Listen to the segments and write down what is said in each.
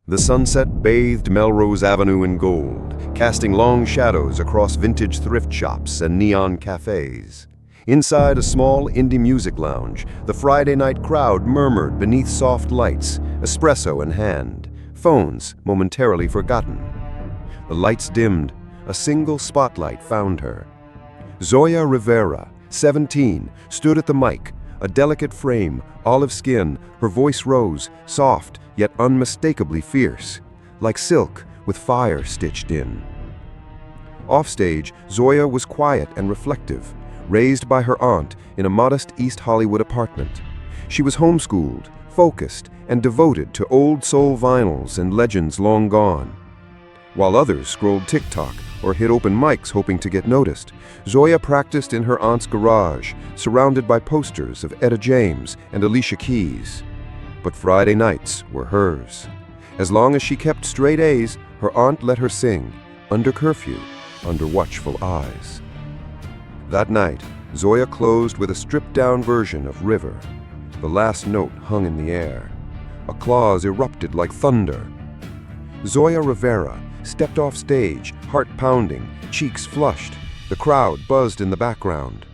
The sunset bathed Melrose Avenue in gold, casting long shadows across vintage thrift shops and neon cafes. Inside a small indie music lounge, the Friday night crowd murmured beneath soft lights, espresso in hand, phones momentarily forgotten. The lights dimmed. A single spotlight found her. Zoya Rivera, 17, stood at the mic, a delicate frame, olive skin, her voice rose, soft yet unmistakably fierce, like silk with fire stitched in. Offstage, Zoya was quiet and reflective, raised by her aunt in a modest East Hollywood apartment. She was homeschooled, focused, and devoted to old soul vinyls and legends long gone. While others scrolled TikTok or hit open mics hoping to get noticed, Zoya practiced in her aunt's garage, surrounded by posters of Etta James and Alicia Keys. But Friday nights were hers. As long as she kept straight A's, her aunt let her sing, under curfew, under watchful eyes. That night, Zoya closed with a stripped-down version of River. The last note hung in the air. A clause erupted like thunder. Zoya Rivera stepped off stage, heart pounding, cheeks flushed. The crowd buzzed in the background.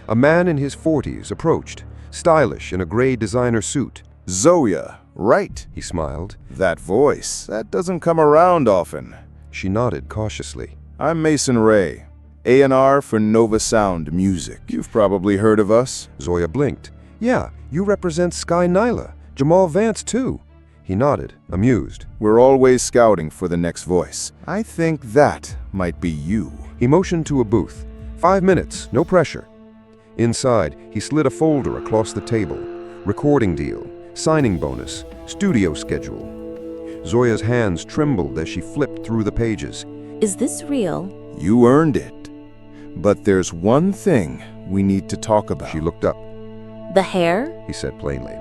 A man in his 40s approached, stylish in a gray designer suit. Zoya, right? He smiled. That voice, that doesn't come around often. She nodded cautiously. I'm Mason Ray, A&R for Nova Sound Music. You've probably heard of us. Zoya blinked. Yeah, you represent Sky Nyla, Jamal Vance too. He nodded, amused. We're always scouting for the next voice. I think that might be you. He motioned to a booth. 5 minutes, no pressure. Inside, he slid a folder across the table. Recording deal, signing bonus, studio schedule. Zoya's hands trembled as she flipped through the pages. Is this real? You earned it. But there's one thing we need to talk about. She looked up. The hair? He said plainly.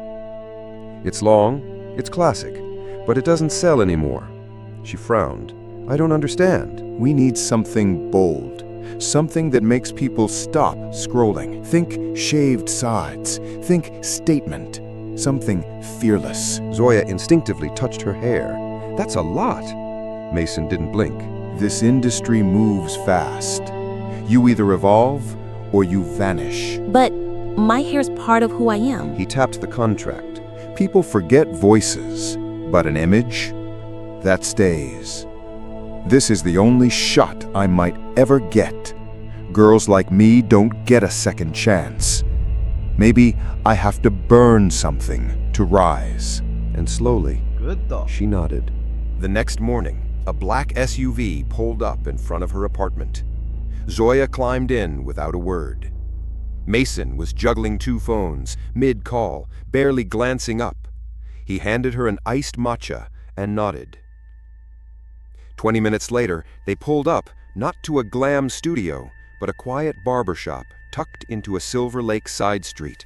It's long. It's classic, but it doesn't sell anymore. She frowned. I don't understand. We need something bold, something that makes people stop scrolling. Think shaved sides, think statement, something fearless. Zoya instinctively touched her hair. That's a lot. Mason didn't blink. This industry moves fast. You either evolve or you vanish. But my hair's part of who I am. He tapped the contract. People forget voices, but an image, that stays. This is the only shot I might ever get. Girls like me don't get a second chance. Maybe I have to burn something to rise. And slowly, Good dog. she nodded. The next morning, a black SUV pulled up in front of her apartment. Zoya climbed in without a word. Mason was juggling 2 phones, mid-call, barely glancing up. He handed her an iced matcha and nodded. 20 minutes later, they pulled up, not to a glam studio, but a quiet barbershop tucked into a Silver Lake side street.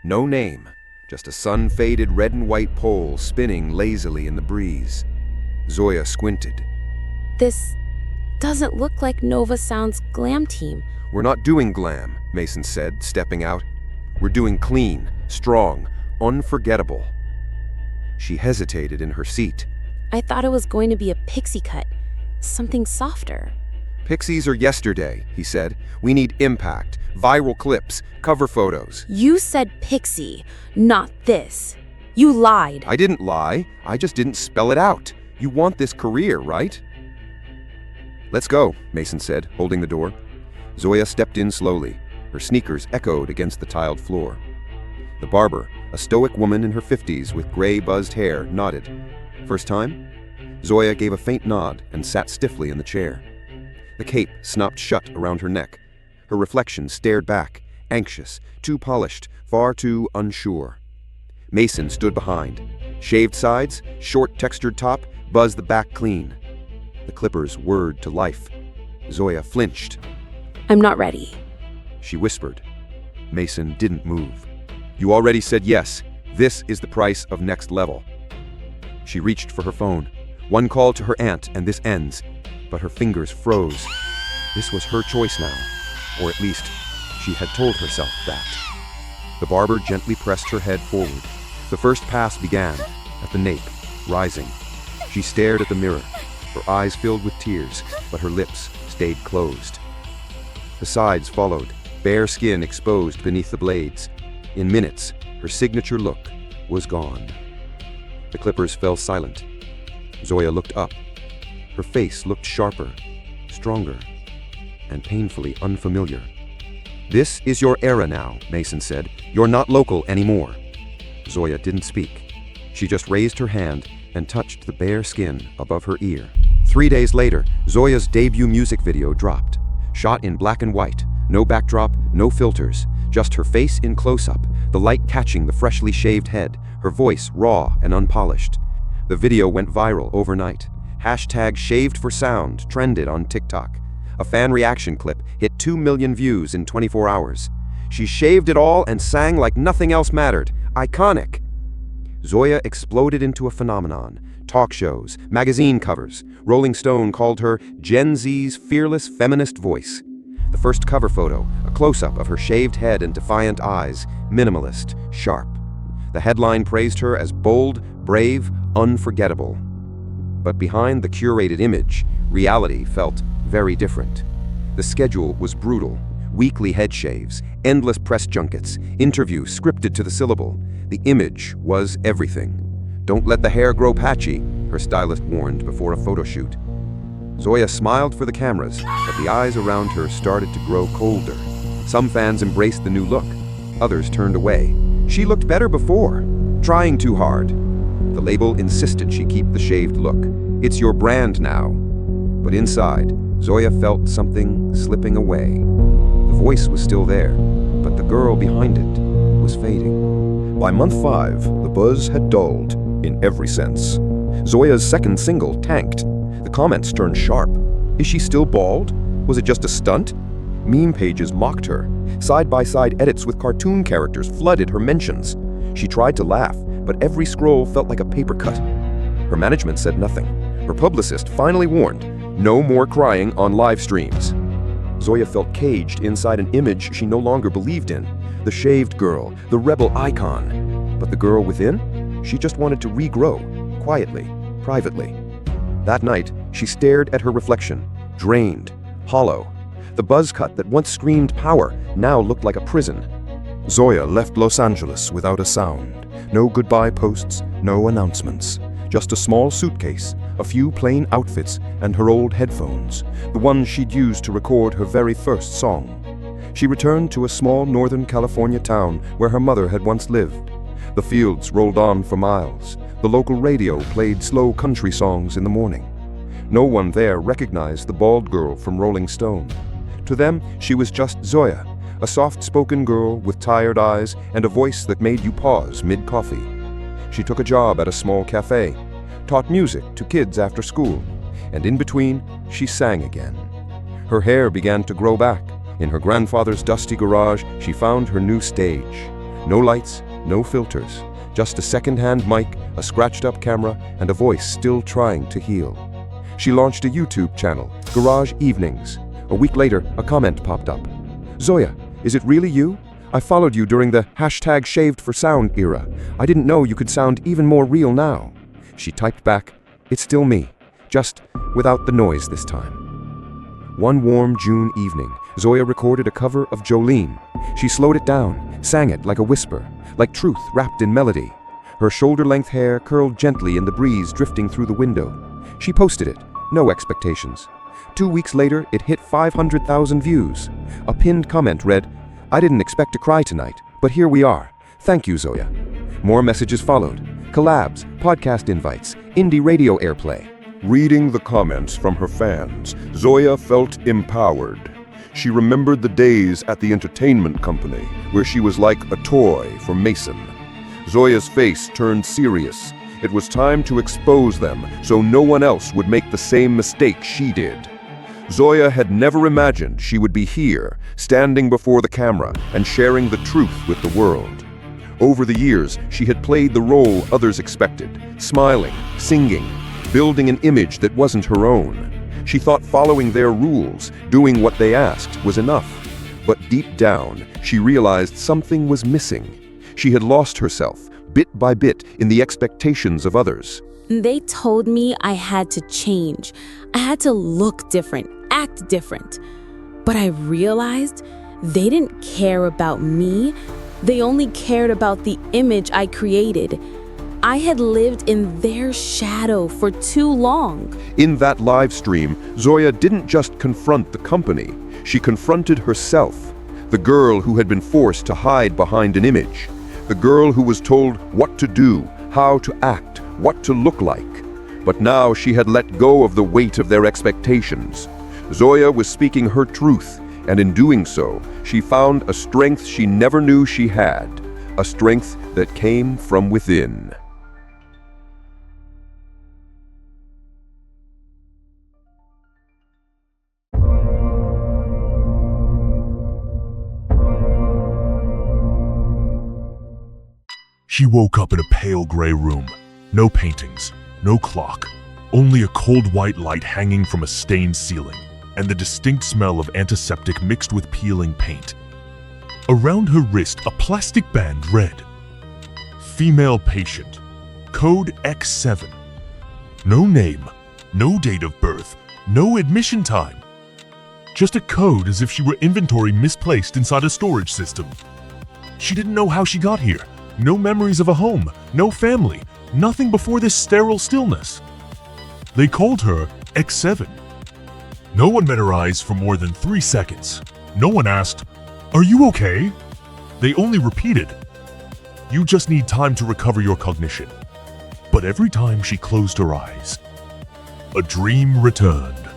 No name, just a sun-faded red and white pole spinning lazily in the breeze. Zoya squinted. This doesn't look like Nova Sound's glam team. We're not doing glam, Mason said, stepping out. We're doing clean, strong, unforgettable. She hesitated in her seat. I thought it was going to be a pixie cut, something softer. Pixies are yesterday, he said. We need impact, viral clips, cover photos. You said pixie, not this. You lied. I didn't lie. I just didn't spell it out. You want this career, right? Let's go, Mason said, holding the door. Zoya stepped in slowly. Her sneakers echoed against the tiled floor. The barber, a stoic woman in her 50s with gray buzzed hair, nodded. First time? Zoya gave a faint nod and sat stiffly in the chair. The cape snapped shut around her neck. Her reflection stared back, anxious, too polished, far too unsure. Mason stood behind. Shaved sides, short textured top, buzzed the back clean. The clippers whirred to life. Zoya flinched. I'm not ready. She whispered. Mason didn't move. You already said yes. This is the price of next level. She reached for her phone. One call to her aunt and this ends. But her fingers froze. This was her choice now. Or at least, she had told herself that. The barber gently pressed her head forward. The first pass began, at the nape, rising. She stared at the mirror, her eyes filled with tears, but her lips stayed closed. The sides followed, bare skin exposed beneath the blades. In minutes, her signature look was gone. The clippers fell silent. Zoya looked up. Her face looked sharper, stronger, and painfully unfamiliar. "This is your era now," Mason said. "You're not local anymore." Zoya didn't speak. She just raised her hand and touched the bare skin above her ear. 3 days later, Zoya's debut music video dropped. Shot in black and white, no backdrop, no filters, just her face in close-up, the light catching the freshly shaved head, her voice raw and unpolished. The video went viral overnight. #ShavedForSound trended on TikTok. A fan reaction clip hit 2 million views in 24 hours. She shaved it all and sang like nothing else mattered. Iconic. Zoya exploded into a phenomenon. Talk shows, magazine covers. Rolling Stone called her Gen Z's fearless feminist voice. The first cover photo, a close-up of her shaved head and defiant eyes, minimalist, sharp. The headline praised her as bold, brave, unforgettable. But behind the curated image, reality felt very different. The schedule was brutal. Weekly head shaves, endless press junkets, interviews scripted to the syllable. The image was everything. "Don't let the hair grow patchy," her stylist warned before a photo shoot. Zoya smiled for the cameras, but the eyes around her started to grow colder. Some fans embraced the new look. Others turned away. She looked better before. Trying too hard. The label insisted she keep the shaved look. "It's your brand now." But inside, Zoya felt something slipping away. The voice was still there, but the girl behind it was fading. By month 5, the buzz had dulled, in every sense. Zoya's second single tanked. The comments turned sharp. Is she still bald? Was it just a stunt? Meme pages mocked her. Side-by-side edits with cartoon characters flooded her mentions. She tried to laugh, but every scroll felt like a paper cut. Her management said nothing. Her publicist finally warned, no more crying on live streams. Zoya felt caged inside an image she no longer believed in. The shaved girl, the rebel icon. But the girl within? She just wanted to regrow, quietly, privately. That night, she stared at her reflection, drained, hollow. The buzz cut that once screamed power now looked like a prison. Zoya left Los Angeles without a sound. No goodbye posts, no announcements. Just a small suitcase, a few plain outfits, and her old headphones, the ones she'd used to record her very first song. She returned to a small Northern California town where her mother had once lived. The fields rolled on for miles. The local radio played slow country songs in the morning. No one there recognized the bald girl from Rolling Stone. To them, she was just Zoya, a soft-spoken girl with tired eyes and a voice that made you pause mid-coffee. She took a job at a small cafe, taught music to kids after school, and in between, she sang again. Her hair began to grow back. In her grandfather's dusty garage, she found her new stage. No lights, no filters, just a second-hand mic, a scratched-up camera, and a voice still trying to heal. She launched a YouTube channel, Garage Evenings. A week later, a comment popped up. "Zoya, is it really you? I followed you during the #ShavedForSound era. I didn't know you could sound even more real now." She typed back, "It's still me, just without the noise this time." One warm June evening, Zoya recorded a cover of Jolene. She slowed it down, sang it like a whisper, like truth wrapped in melody. Her shoulder-length hair curled gently in the breeze drifting through the window. She posted it, no expectations. 2 weeks later, it hit 500,000 views. A pinned comment read, "I didn't expect to cry tonight, but here we are. Thank you, Zoya." More messages followed. Collabs, podcast invites, indie radio airplay. Reading the comments from her fans, Zoya felt empowered. She remembered the days at the entertainment company where she was like a toy for Mason. Zoya's face turned serious. It was time to expose them so no one else would make the same mistake she did. Zoya had never imagined she would be here, standing before the camera and sharing the truth with the world. Over the years, she had played the role others expected, smiling, singing, building an image that wasn't her own. She thought following their rules, doing what they asked, was enough. But deep down, she realized something was missing. She had lost herself, bit by bit, in the expectations of others. They told me I had to change. I had to look different, act different. But I realized they didn't care about me. They only cared about the image I created. I had lived in their shadow for too long. In that live stream, Zoya didn't just confront the company, she confronted herself, the girl who had been forced to hide behind an image, the girl who was told what to do, how to act, what to look like. But now she had let go of the weight of their expectations. Zoya was speaking her truth, and in doing so, she found a strength she never knew she had, a strength that came from within. She woke up in a pale gray room. No paintings, no clock, only a cold white light hanging from a stained ceiling, and the distinct smell of antiseptic mixed with peeling paint. Around her wrist, a plastic band read, "Female patient, code X7. No name, no date of birth, no admission time. Just a code as if she were inventory misplaced inside a storage system. She didn't know how she got here. No memories of a home, no family, nothing before this sterile stillness. They called her X7. No one met her eyes for more than 3 seconds. No one asked, 'Are you okay?' They only repeated, 'You just need time to recover your cognition.' But every time she closed her eyes, a dream returned.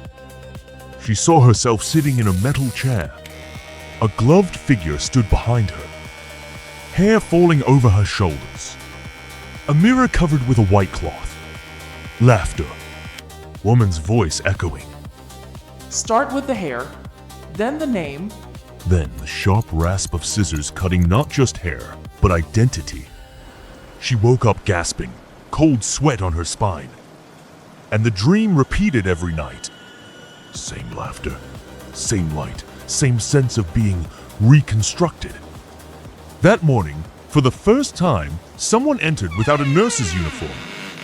She saw herself sitting in a metal chair. A gloved figure stood behind her, hair falling over her shoulders. A mirror covered with a white cloth. Laughter. Woman's voice echoing. Start with the hair, then the name. Then the sharp rasp of scissors cutting not just hair, but identity. She woke up gasping, cold sweat on her spine. And the dream repeated every night. Same laughter, same light, same sense of being reconstructed. That morning, for the first time, someone entered without a nurse's uniform.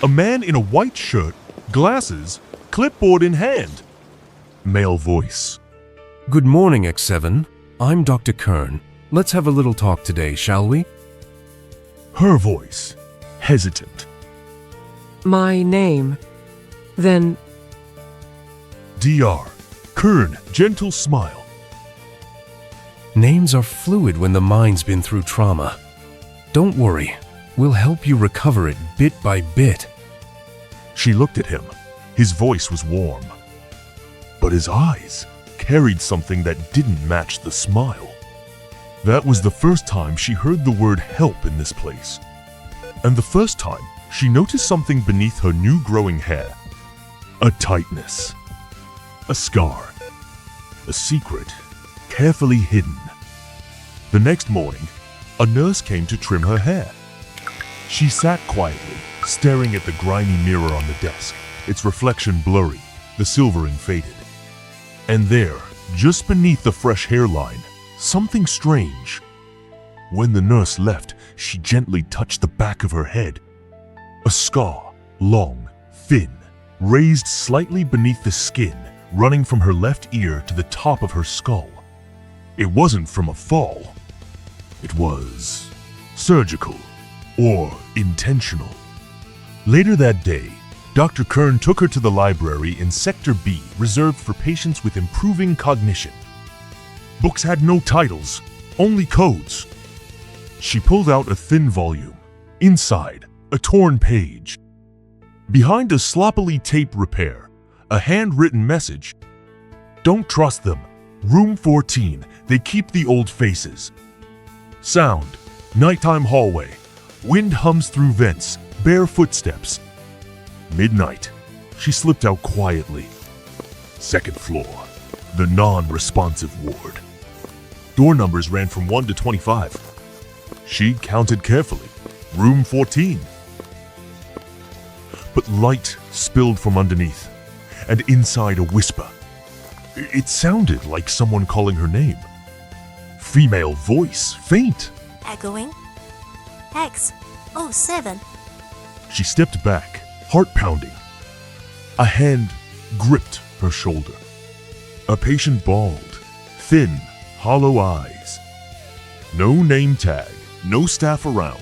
A man in a white shirt, glasses, clipboard in hand. Male voice. Good morning, X7. I'm Dr. Kern. Let's have a little talk today, shall we? Her voice, hesitant. My name. Then DR. Kern, gentle smile. Names are fluid when the mind's been through trauma. Don't worry, we'll help you recover it bit by bit. She looked at him. His voice was warm. But his eyes carried something that didn't match the smile. That was the first time she heard the word help in this place. And the first time she noticed something beneath her new growing hair. A tightness. A scar. A secret. Carefully hidden. The next morning, a nurse came to trim her hair. She sat quietly, staring at the grimy mirror on the desk, its reflection blurry, the silvering faded. And there, just beneath the fresh hairline, something strange. When the nurse left, she gently touched the back of her head. A scar, long, thin, raised slightly beneath the skin, running from her left ear to the top of her skull. It wasn't from a fall. It was surgical or intentional. Later that day, Dr. Kern took her to the library in Sector B, reserved for patients with improving cognition. Books had no titles, only codes. She pulled out a thin volume. Inside, a torn page. Behind a sloppily taped repair, a handwritten message. Don't trust them. Room 14, they keep the old faces. Sound, nighttime hallway. Wind hums through vents, bare footsteps. Midnight, she slipped out quietly. Second floor, the non-responsive ward. Door numbers ran from 1 to 25. She counted carefully. Room 14. But light spilled from underneath, and inside a whisper. It sounded like someone calling her name. Female voice, faint. Echoing. X07. She stepped back, heart pounding. A hand gripped her shoulder. A patient bawled, thin, hollow eyes. No name tag, no staff around.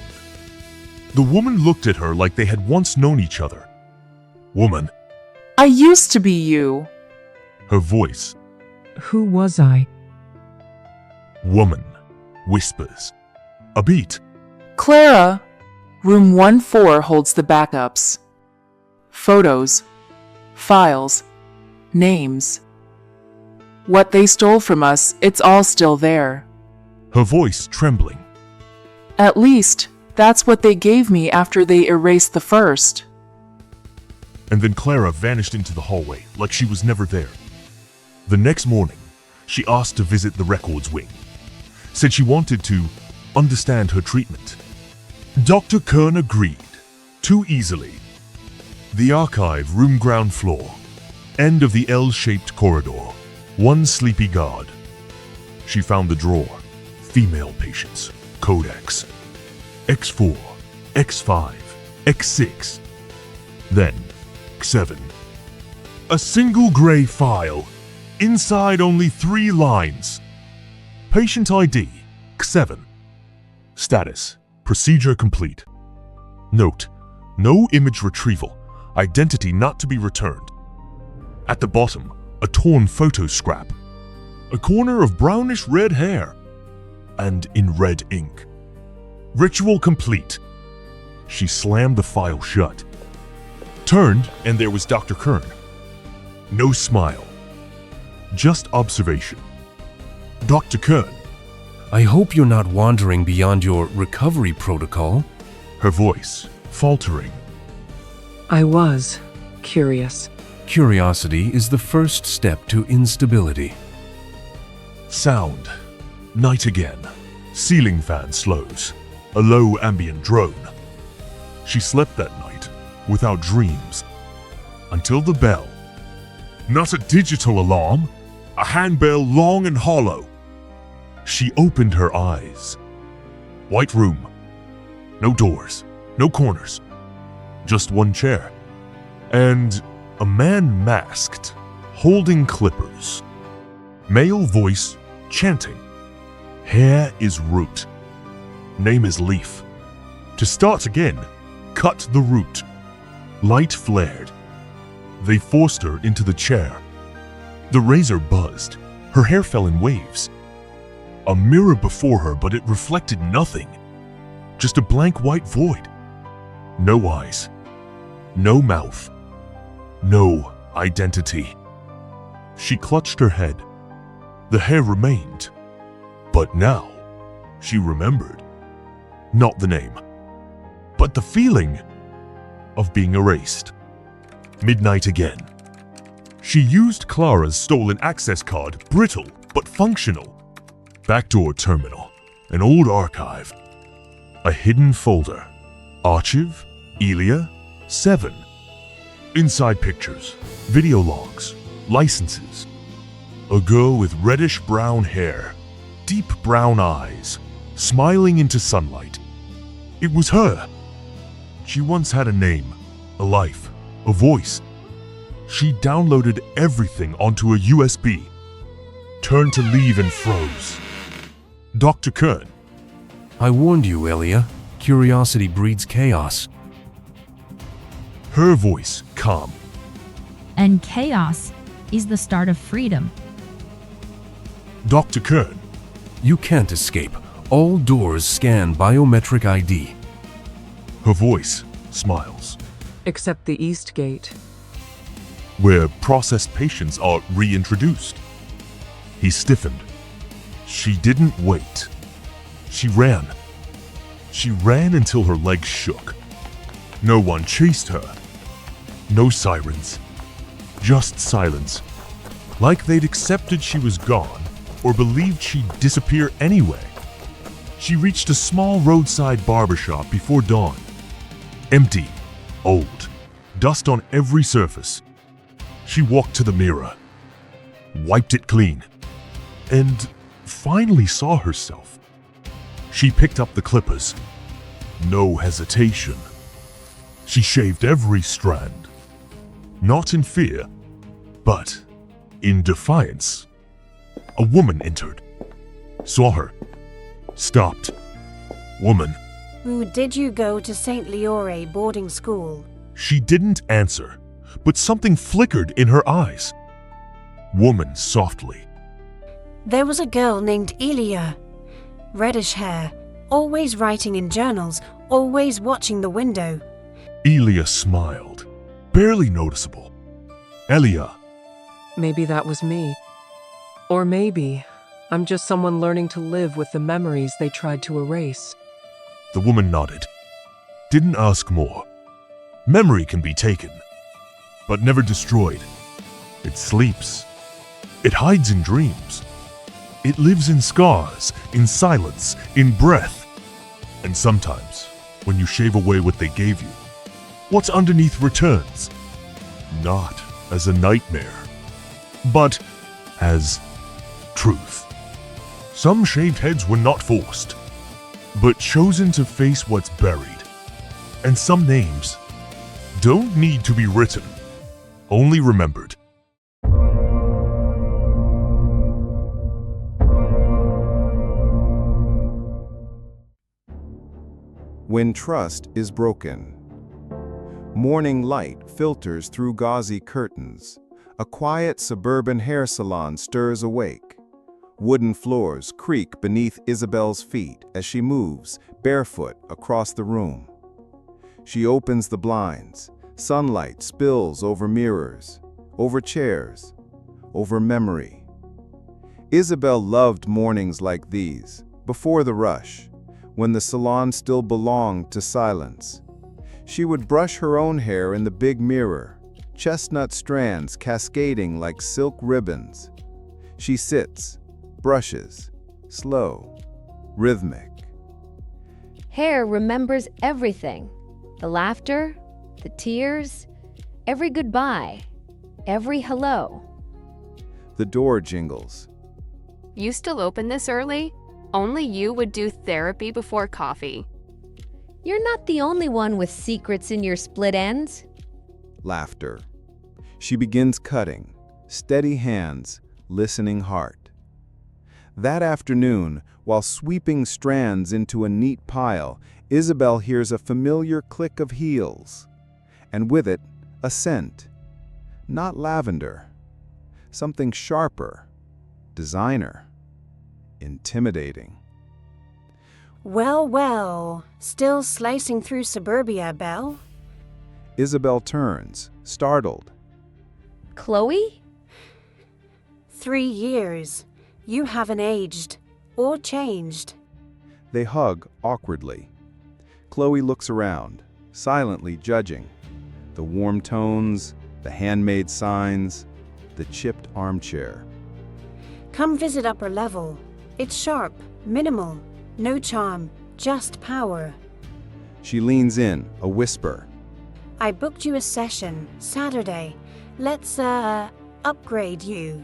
The woman looked at her like they had once known each other. Woman, I used to be you. her voice. Who was I? Woman, whispers. A beat. Clara, room 14 holds the backups. Photos, files, names. What they stole from us, it's all still there. Her voice trembling. At least, that's what they gave me after they erased the first. And then Clara vanished into the hallway like she was never there. The next morning, she asked to visit the records wing. Said she wanted to understand her treatment. Dr. Kern agreed, too easily. The archive, room ground floor, end of the L-shaped corridor, one sleepy guard. She found the drawer, female patients, codex, X4, X5, X6, then X7. A single gray file, inside only 3 lines. Patient ID, X7. Status, procedure complete. Note, no image retrieval, identity not to be returned. At the bottom, a torn photo scrap. A corner of brownish red hair. And in red ink. Ritual complete. She slammed the file shut. Turned, and there was Dr. Kern. No smile. Just observation. Dr. Kern. I hope you're not wandering beyond your recovery protocol. Her voice, faltering. I was curious. Curiosity is the first step to instability. Sound. Night again. Ceiling fan slows. A low ambient drone. She slept that night, without dreams. Until the bell. Not a digital alarm. A handbell long and hollow. She opened her eyes. White room. No doors. No corners. Just one chair. And a man masked, holding clippers. Male voice chanting. Hair is root. Name is leaf. To start again, cut the root. Light flared. They forced her into the chair. The razor buzzed. Her hair fell in waves. A mirror before her, but it reflected nothing. Just a blank white void. No eyes. No mouth. No identity. She clutched her head. The hair remained. But now, she remembered. Not the name, but the feeling of being erased. Midnight again. She used Clara's stolen access card, brittle but functional. Backdoor terminal, an old archive. A hidden folder. Archive, Elia, 7. Inside pictures, video logs, licenses. A girl with reddish-brown hair, deep brown eyes, smiling into sunlight. It was her. She once had a name, a life, a voice. She downloaded everything onto a USB. Turned to leave and froze. Dr. Kern. I warned you, Elia. Curiosity breeds chaos. Her voice calm. And chaos is the start of freedom. Dr. Kern. You can't escape. All doors scan biometric ID. Her voice smiles. Except the East Gate. Where processed patients are reintroduced. He stiffened. She didn't wait. She ran. She ran until her legs shook. No one chased her. No sirens. Just silence. Like they'd accepted she was gone or believed she'd disappear anyway. She reached a small roadside barbershop before dawn. Empty. Old. Dust on every surface. She walked to the mirror. Wiped it clean. And finally saw herself. She picked up the clippers. No hesitation. She shaved every strand. Not in fear, but in defiance. A woman entered. Saw her. Stopped. Woman. Did you go to St. Leore boarding school? She didn't answer, but something flickered in her eyes. Woman softly. There was a girl named Elia. Reddish hair, always writing in journals, always watching the window. Elia smiled, barely noticeable. Elia. Maybe that was me. Or maybe I'm just someone learning to live with the memories they tried to erase. The woman nodded. Didn't ask more. Memory can be taken, but never destroyed. It sleeps. It hides in dreams. It lives in scars, in silence, in breath. And sometimes, when you shave away what they gave you, what's underneath returns. Not as a nightmare, but as truth. Some shaved heads were not forced, but chosen to face what's buried. And some names don't need to be written, only remembered. When trust is broken. Morning light filters through gauzy curtains. A quiet suburban hair salon stirs awake. Wooden floors creak beneath Isabel's feet as she moves, barefoot, across the room. She opens the blinds. Sunlight spills over mirrors, over chairs, over memory. Isabel loved mornings like these, before the rush, when the salon still belonged to silence. She would brush her own hair in the big mirror, chestnut strands cascading like silk ribbons. She sits, brushes, slow, rhythmic. Hair remembers everything. The laughter, the tears, every goodbye, every hello. The door jingles. You still open this early? Only you would do therapy before coffee. You're not the only one with secrets in your split ends. Laughter. She begins cutting, steady hands, listening heart. That afternoon, while sweeping strands into a neat pile, Isabel hears a familiar click of heels, and with it, a scent. Not lavender. Something sharper, designer, intimidating. Well, well, still slicing through suburbia, Belle? Isabel turns, startled. Chloe? 3 years. You haven't aged or changed. They hug awkwardly. Chloe looks around, silently judging. The warm tones, the handmade signs, the chipped armchair. Come visit upper level. It's sharp, minimal, no charm, just power. She leans in, a whisper. I booked you a session, Saturday. Let's, upgrade you.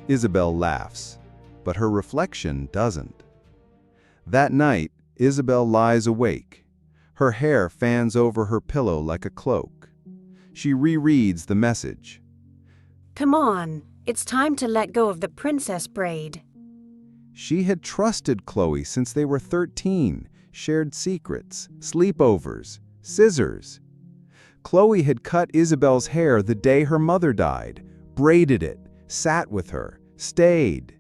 Isabel laughs, but her reflection doesn't. That night, Isabel lies awake. Her hair fans over her pillow like a cloak. She rereads the message. Come on, it's time to let go of the princess braid. She had trusted Chloe since they were 13, shared secrets, sleepovers, scissors. Chloe had cut Isabel's hair the day her mother died, braided it, sat with her, stayed.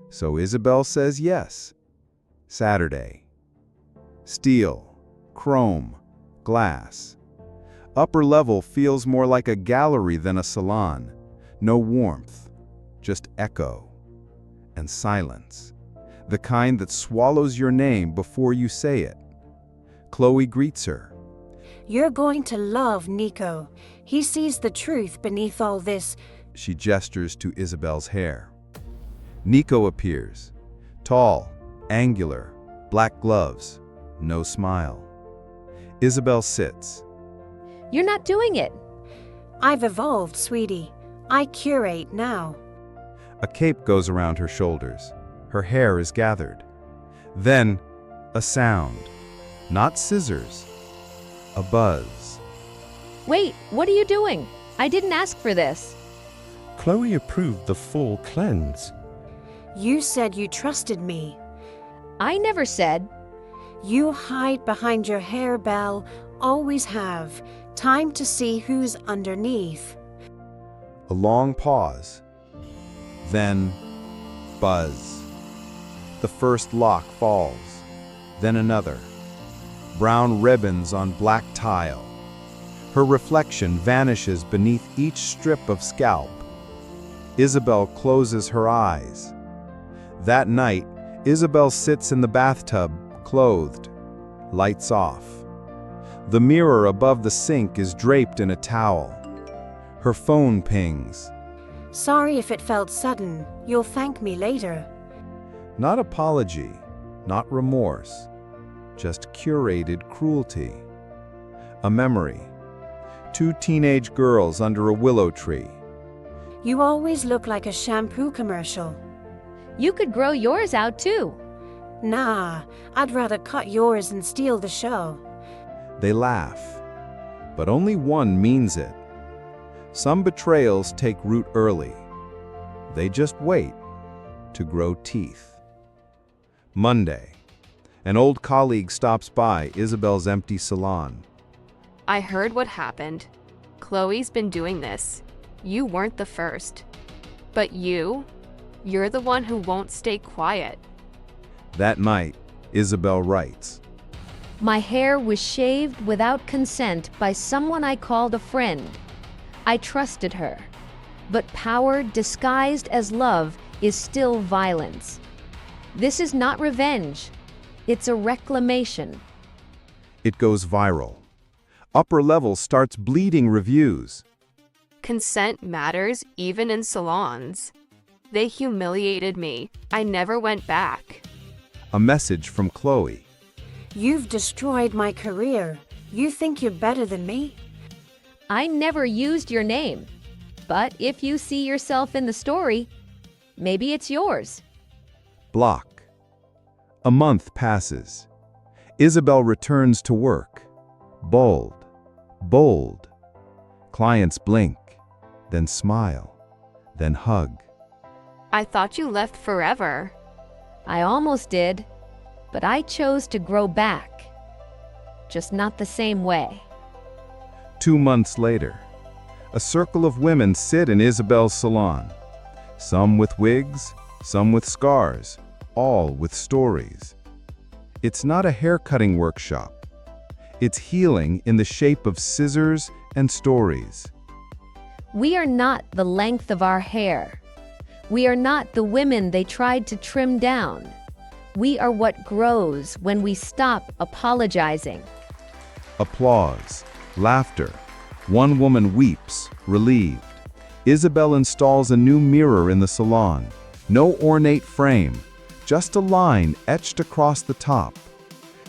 So Isabel says yes. Saturday. Steel, chrome, glass. Upper level feels more like a gallery than a salon. No warmth, just echo and silence. The kind that swallows your name before you say it. Chloe greets her. You're going to love Nico. He sees the truth beneath all this. She gestures to Isabel's hair. Nico appears. Tall, angular, black gloves, no smile. Isabel sits. You're not doing it. I've evolved, sweetie. I curate now. A cape goes around her shoulders. Her hair is gathered. Then, a sound. Not scissors. A buzz. Wait, what are you doing? I didn't ask for this. Chloe approved the full cleanse. You said you trusted me. I never said. You hide behind your hair, Belle. Always have. Time to see who's underneath. A long pause. Then, buzz. The first lock falls. Then another. Brown ribbons on black tile. Her reflection vanishes beneath each strip of scalp. Isabel closes her eyes. That night, Isabel sits in the bathtub, clothed. Lights off. The mirror above the sink is draped in a towel. Her phone pings. Sorry if it felt sudden. You'll thank me later. Not apology, not remorse, just curated cruelty. A memory. 2 teenage girls under a willow tree. You always look like a shampoo commercial. You could grow yours out too. Nah, I'd rather cut yours and steal the show. They laugh, but only one means it. Some betrayals take root early. They just wait to grow teeth. Monday. An old colleague stops by Isabel's empty salon. I heard what happened. Chloe's been doing this. You weren't the first. But you're the one who won't stay quiet. That night, Isabel writes, My hair was shaved without consent by someone I called a friend. I trusted her. But power disguised as love is still violence. This is not revenge. It's a reclamation. It goes viral. Upper Level starts bleeding reviews. Consent matters even in salons. They humiliated me. I never went back. A message from Chloe. You've destroyed my career. You think you're better than me? I never used your name. But if you see yourself in the story, maybe it's yours. Block. A month passes. Isabel returns to work. Bold. Bold. Clients blink, then smile, then hug. I thought you left forever. I almost did, but I chose to grow back. Just not the same way. 2 months later, a circle of women sit in Isabel's salon. Some with wigs, some with scars, all with stories. It's not a haircutting workshop. It's healing in the shape of scissors and stories. We are not the length of our hair. We are not the women they tried to trim down. We are what grows when we stop apologizing. Applause, laughter. One woman weeps, relieved. Isabel installs a new mirror in the salon. No ornate frame, just a line etched across the top.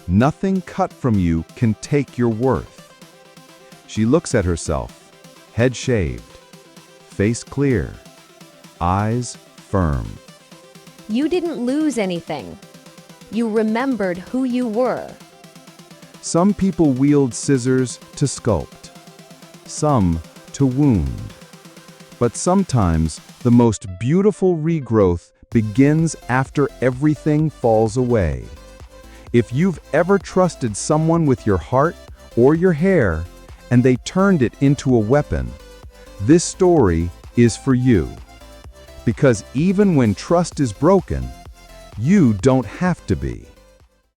Nothing cut from you can take your worth. She looks at herself, head shaved, face clear, eyes firm. You didn't lose anything. You remembered who you were. Some people wield scissors to sculpt, some to wound. But sometimes the most beautiful regrowth begins after everything falls away. If you've ever trusted someone with your heart or your hair, and they turned it into a weapon, this story is for you. Because even when trust is broken, you don't have to be.